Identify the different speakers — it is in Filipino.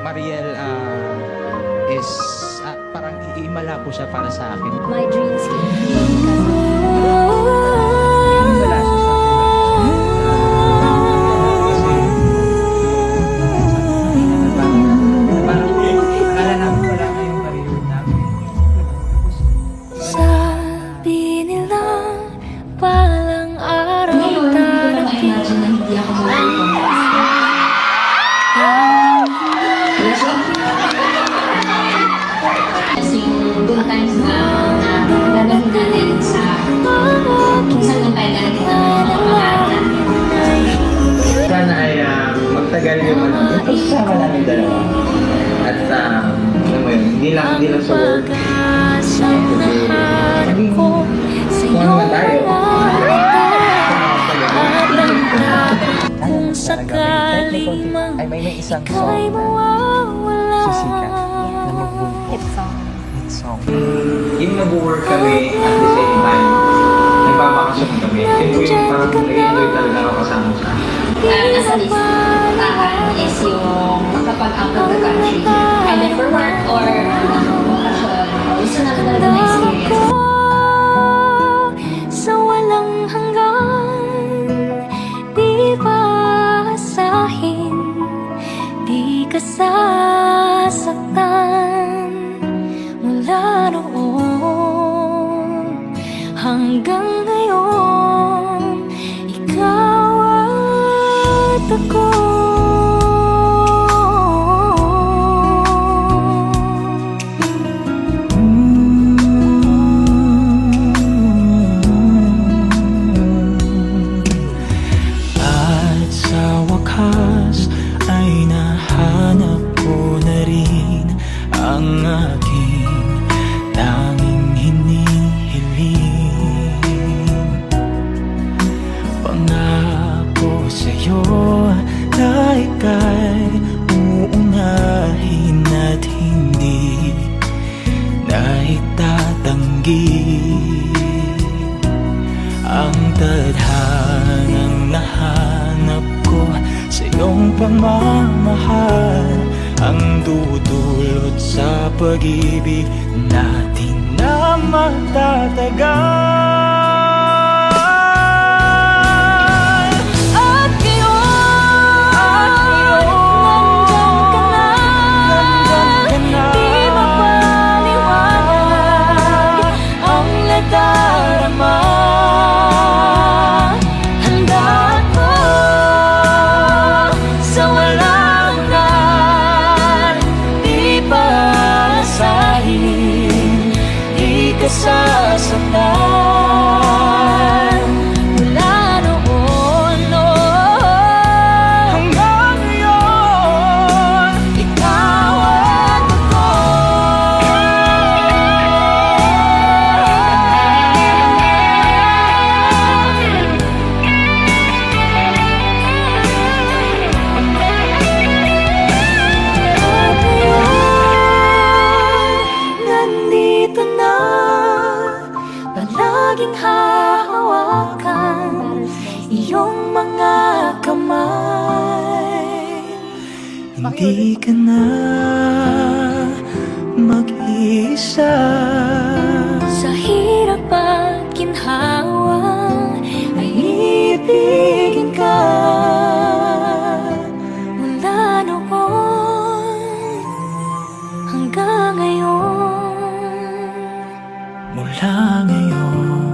Speaker 1: Mariel is parang iimala po siya para sa akin.
Speaker 2: My dreams came true
Speaker 1: Iimala siya sa parang akala namin wala na yung Mariel namin.
Speaker 2: Sabi nila palang araw
Speaker 3: Na-imagine na hindi ako kasi yung good times na gagawin natin sa kung saan yung tayo darating na mga pangarap natin.
Speaker 4: Sana ay magtagal yung pagsasama namin dalawa. At alam mo yun, hindi lang sa work. Maging kung ano man tayo.
Speaker 2: Kung sakaling mang
Speaker 1: Ay, may isang
Speaker 2: ika'y
Speaker 1: song na
Speaker 2: mawawala.
Speaker 1: sisikat na mag-boom hit song.
Speaker 4: Yung nag-work kami at the same time, nagbabakasyon kami. Yun po yung parang nag-enjoy talaga ako kasama sa
Speaker 3: Nasa listahan is yung kapag-out of the country, either for work or vacation. Gusto namin talaga na-experience.
Speaker 2: Sa walang hanggan, di basahin, di ka sasaktan. Mula noon hanggang ngayon, ikaw at ako.
Speaker 5: At sa wakas ay nahanap ko na rin ang aking tanging hinihiling. Pangako sa'yo na ika'y uunahin at hindi na itatanggi ang tadhanang nahanap ko sa iyong pagmamahal, ang dudulot sa pag-ibig natin na matatagal.
Speaker 2: At ngayon, nandyan ka na, di mapaliwanag ang nadarama. Handa ako sa walang hanggan, di basahin, di ka sasaktan. Mula noon,
Speaker 5: Hanggang ngayon,
Speaker 2: ikaw at ako. At ngayon, nandito na, palaging hahawakan iyong mga kamay.
Speaker 5: hindi ka na mag-iisa.
Speaker 2: Sa hirap at ginhawa ay ibigin ka. Mula noon hanggang ngayon,
Speaker 5: Mula ngayon